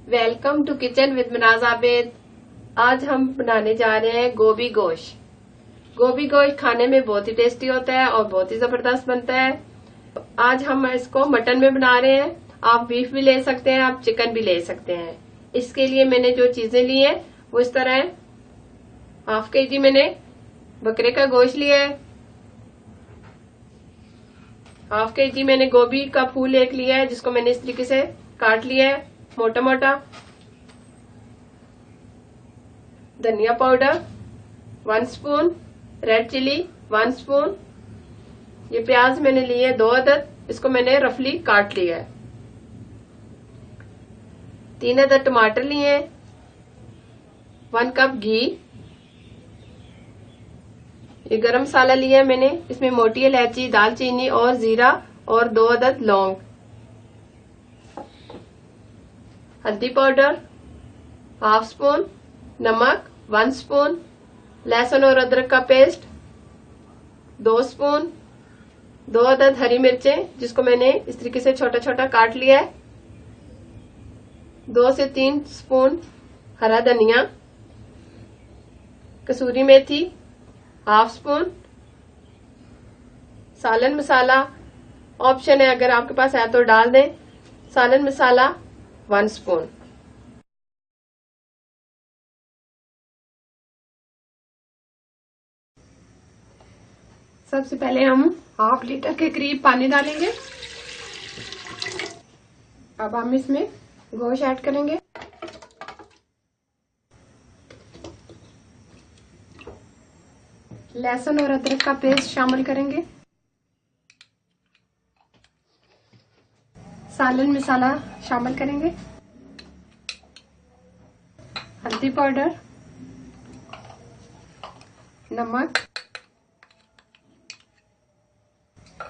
Welcome to kitchen with Manaz Abid. आज हम बनाने जा रहे हैं गोभी गोश्त। गोभी गोश्त खाने में बहुत ही टेस्टी होता है और बहुत ही जबरदस्त बनता है। आज हम इसको मटन में बना रहे हैं। आप बीफ भी ले सकते हैं, आप चिकन भी ले सकते हैं। इसके लिए मैंने जो चीजें ली है वो इस तरह है। हाफ केजी मैंने बकरे का गोश्त लिया है। हाफ केजी मैंने गोभी का फूल एक लिया है, जिसको मैंने इस तरीके से काट लिया है मोटा मोटा। धनिया powder 1 spoon, red chilli 1 spoon. ये प्याज मैंने लिए 2 अदद, इसको मैंने रफली काट लिया है। 3 अदद टमाटर लिए, 1 कप घी। ये गरम मसाला लिया है मैंने, इसमें मोटी इलायची, दालचीनी और जीरा और 2 अदद लौंग। हल्दी पाउडर हाफ स्पून, नमक 1 स्पून, लहसुन और अदरक का पेस्ट 2 स्पून, 2 अदद हरी मिर्चें जिसको मैंने इस तरीके से छोटा छोटा काट लिया है, 2 से 3 स्पून हरा धनिया, कसूरी मेथी हाफ स्पून, सालन मसाला ऑप्शन है, अगर आपके पास है तो डाल दें। सालन मसाला 1 स्पून। सबसे पहले हम हाफ लीटर के करीब पानी डालेंगे। अब हम इसमें गोश्त ऐड करेंगे। लहसुन और अदरक का पेस्ट शामिल करेंगे। सालन मसाला शामिल करेंगे। हल्दी पाउडर, नमक,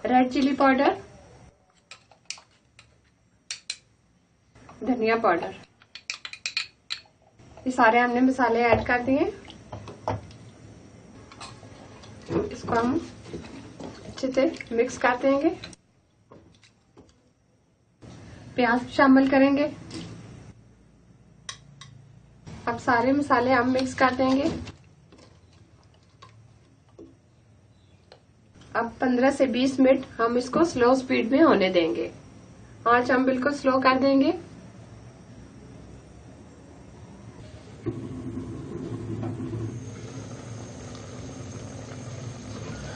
रेड चिली पाउडर, धनिया पाउडर। ये सारे हमने मसाले ऐड कर दिए। इसको हम अच्छे से मिक्स कर देंगे। प्याज शामिल करेंगे। अब सारे मसाले हम मिक्स कर देंगे। अब 15 से 20 मिनट हम इसको स्लो स्पीड में होने देंगे। आंच हम बिल्कुल स्लो कर देंगे।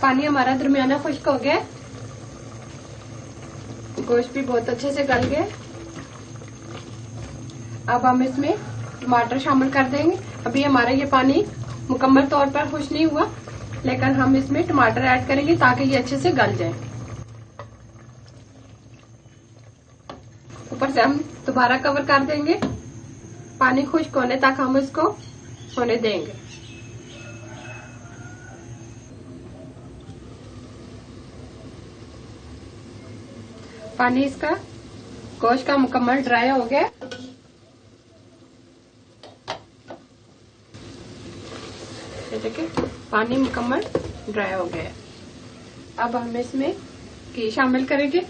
पानी हमारा दरमियाना खुश्क हो गया। गोश्त भी बहुत अच्छे से गल गए। अब हम इसमें टमाटर शामिल कर देंगे। अभी हमारा ये पानी मुकम्मल तौर पर खुश नहीं हुआ, लेकिन हम इसमें टमाटर ऐड करेंगे ताकि ये अच्छे से गल जाए। ऊपर से हम दोबारा कवर कर देंगे। पानी खुश्क होने तक हम इसको होने देंगे। पानी इसका गोश्त का मुकम्मल ड्राई हो गया। देखिए पानी मुकम्मल ड्राई हो गया। अब हम इसमें घी शामिल करेंगे।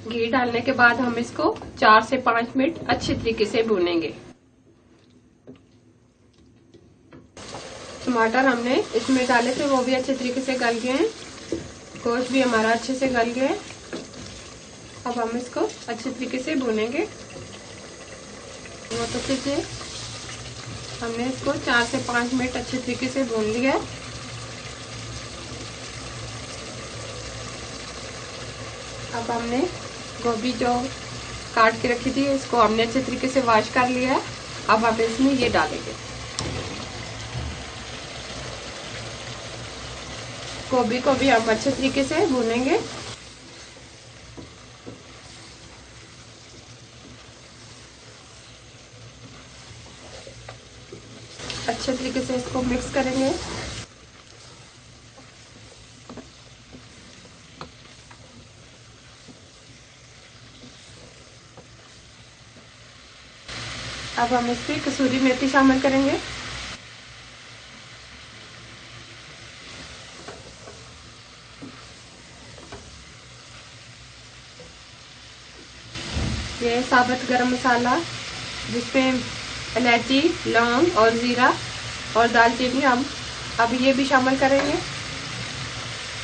घी डालने के बाद हम इसको 4 से 5 मिनट अच्छे तरीके से भूनेंगे। टमाटर हमने इसमें डाले थे, वो भी अच्छे तरीके से गल गए हैं। गोश्त भी हमारा अच्छे से गल गया है। अब हम इसको अच्छे तरीके से भूनेंगे। बहुत अच्छे से हमने इसको 4 से 5 मिनट अच्छे तरीके से भून लिया है। अब हमने गोभी जो काट के रखी थी इसको हमने अच्छे तरीके से वॉश कर लिया है। अब हम इसमें ये डालेंगे। गोभी को भी हम अच्छे तरीके से भूनेंगे। अच्छे तरीके से इसको मिक्स करेंगे। अब हम इसमें कसूरी मेथी शामिल करेंगे। ये साबुत गरम मसाला, जिसपे इलायची, लौंग और जीरा और दालचीनी हम अब ये भी शामिल करेंगे।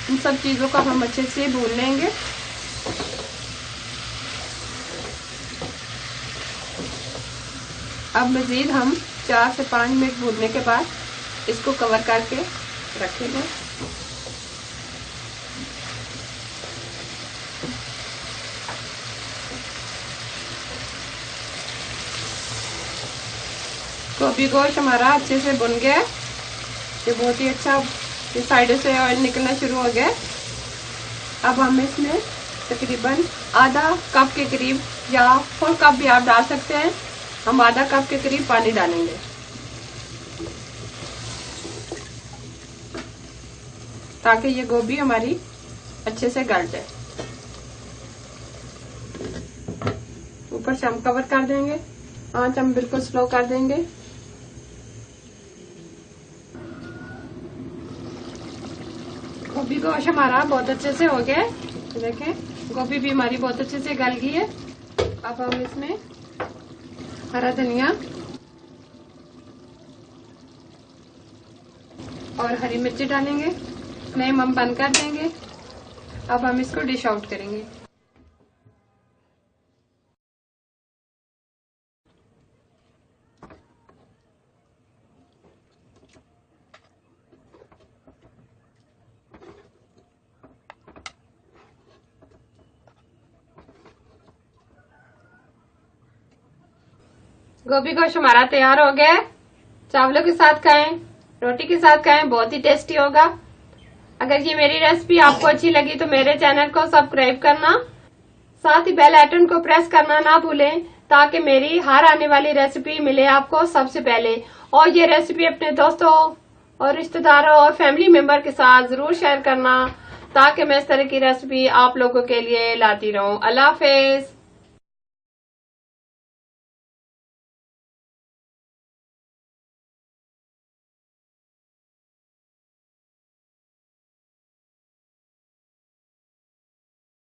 इन सब चीजों को हम अच्छे से भून लेंगे। अब मजीद हम 4 से 5 मिनट भूनने के बाद इसको कवर करके रखेंगे। गोभी गोश्त हमारा अच्छे से भुन गया। ये बहुत ही अच्छा, ये साइडों से ऑयल निकलना शुरू हो गया। अब हम इसमें तकरीबन आधा कप के करीब या फुल कप भी आप डाल सकते हैं, हम आधा कप के करीब पानी डालेंगे। ताकि ये गोभी हमारी अच्छे से गल जाए। ऊपर से हम कवर कर देंगे, आंच हम बिल्कुल स्लो कर देंगे। गोभी गोश्त हमारा बहुत अच्छे से हो गया। देखें, गोभी भी हमारी बहुत अच्छे से गल गई है। अब हम इसमें हरा धनिया और हरी मिर्ची डालेंगे। फ्लेम हम बंद कर देंगे। अब हम इसको डिश आउट करेंगे। गोभी गोश्त हमारा तैयार हो गया है। चावलों के साथ खाएं, रोटी के साथ खाएं, बहुत ही टेस्टी होगा। अगर ये मेरी रेसिपी आपको अच्छी लगी तो मेरे चैनल को सब्सक्राइब करना, साथ ही बेल आइकन को प्रेस करना ना भूलें, ताकि मेरी हर आने वाली रेसिपी मिले आपको सबसे पहले। और ये रेसिपी अपने दोस्तों और रिश्तेदारों और फैमिली मेंबर के साथ जरूर शेयर करना, ताकि मैं इस तरह की रेसिपी आप लोगों के लिए लाती रहूं। अल्लाह हाफिज।